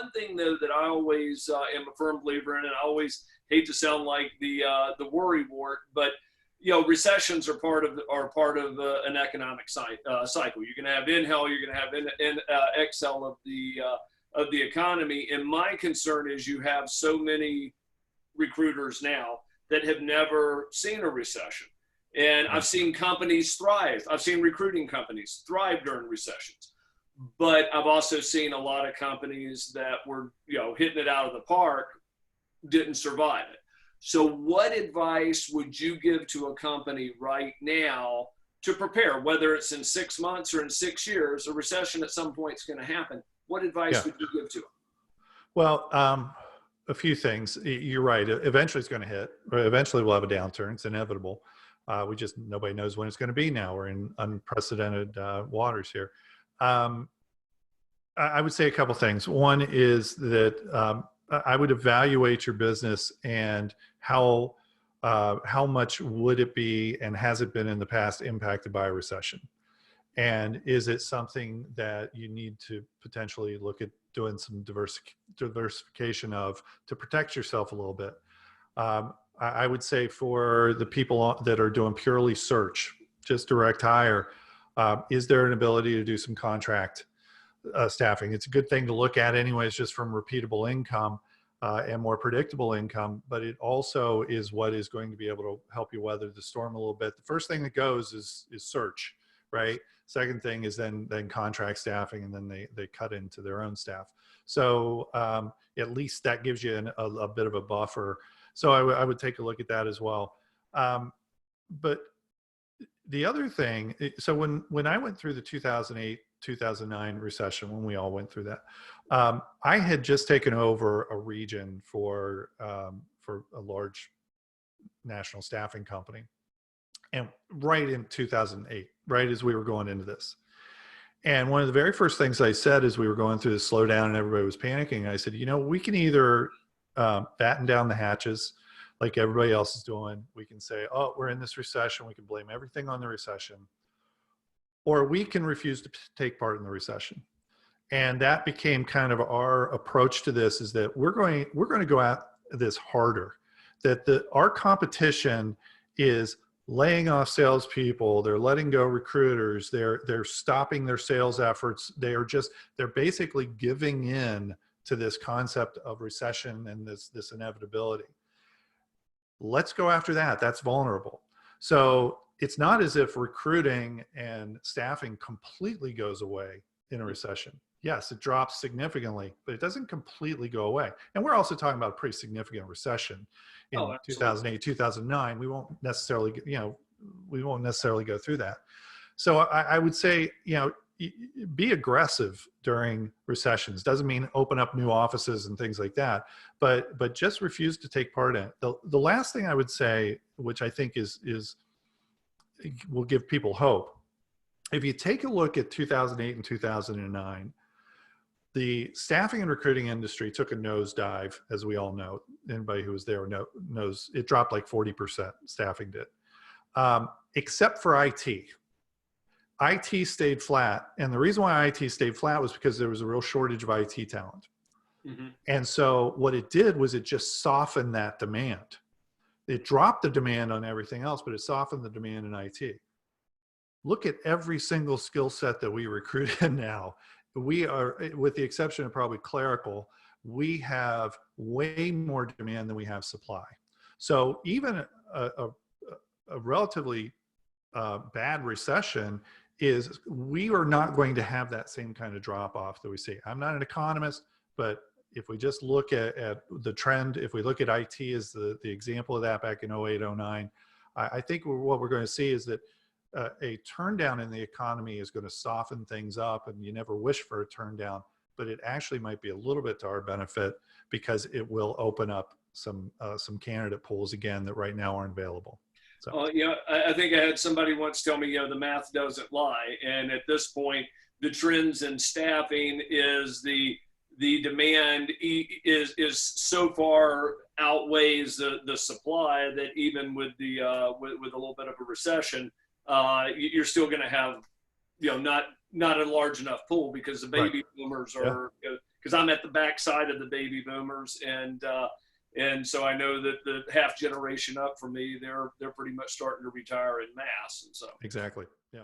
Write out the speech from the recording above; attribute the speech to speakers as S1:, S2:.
S1: one thing though that I always am a firm believer in, and I always hate to sound like the worry wart, but recessions are part of an economic cycle. You're going to have inhale, you're going to have exhale of the economy. And my concern is you have so many recruiters now that have never seen a recession. And I've seen companies thrive. I've seen recruiting companies thrive during recessions. But I've also seen a lot of companies that were, hitting it out of the park, didn't survive it. So what advice would you give to a company right now to prepare, whether it's in 6 months or in 6 years? A recession at some point is going to happen. What advice would you give to them?
S2: Well, a few things. You're right. Eventually it's going to hit. Eventually we'll have a downturn. It's inevitable. Nobody knows when it's going to be now. We're in unprecedented waters here. I would say a couple things. One is that I would evaluate your business and how much would it be and has it been in the past impacted by a recession? And is it something that you need to potentially look at doing some diversification of to protect yourself a little bit? I would say for the people that are doing purely search, just direct hire, is there an ability to do some contract staffing? It's a good thing to look at anyways, just from repeatable income and more predictable income, but it also is what is going to be able to help you weather the storm a little bit. The first thing that goes is search, right? Second thing is then contract staffing, and then they cut into their own staff. So at least that gives you a bit of a buffer. So I would take a look at that as well. But the other thing, so when I went through the 2008, 2009 recession, when we all went through that, I had just taken over a region for a large national staffing company, and right in 2008, right as we were going into this. And one of the very first things I said as we were going through the slowdown and everybody was panicking, I said, we can either batten down the hatches like everybody else is doing. We can say, oh, we're in this recession. We can blame everything on the recession. Or we can refuse to take part in the recession. And that became kind of our approach to this, is that we're going to go at this harder. That our competition is laying off salespeople, they're letting go recruiters, they're stopping their sales efforts. They're basically giving in to this concept of recession and this inevitability. Let's go after that. That's vulnerable. So it's not as if recruiting and staffing completely goes away in a recession. Yes, it drops significantly, but it doesn't completely go away. And we're also talking about a pretty significant recession in 2008, 2009. We won't necessarily go through that. So I would say, be aggressive during recessions. Doesn't mean open up new offices and things like that, but just refuse to take part in it. The last thing I would say, which I think will give people hope, if you take a look at 2008 and 2009, the staffing and recruiting industry took a nosedive, as we all know. Anybody who was there knows it dropped like 40%. Staffing did, except for IT. IT stayed flat, and the reason why IT stayed flat was because there was a real shortage of IT talent. Mm-hmm. And so what it did was it just softened that demand. It dropped the demand on everything else, but it softened the demand in IT. Look at every single skill set that we recruit in now. We are, with the exception of probably clerical, we have way more demand than we have supply. So even a relatively bad recession we are not going to have that same kind of drop off that we see. I'm not an economist, but if we just look at the trend, if we look at IT as the example of that back in 08, 09, I think what we're going to see is that a turn down in the economy is going to soften things up, and you never wish for a turn down, but it actually might be a little bit to our benefit because it will open up some candidate pools again that right now aren't available. So.
S1: I think I had somebody once tell me, the math doesn't lie. And at this point, the trends in staffing is the demand is so far outweighs the supply that even with with a little bit of a recession, you're still going to have, not a large enough pool because the baby boomers are, because I'm at the backside of the baby boomers, and so I know that the half generation up from me, they're pretty much starting to retire en masse, and so
S2: Exactly. Yeah.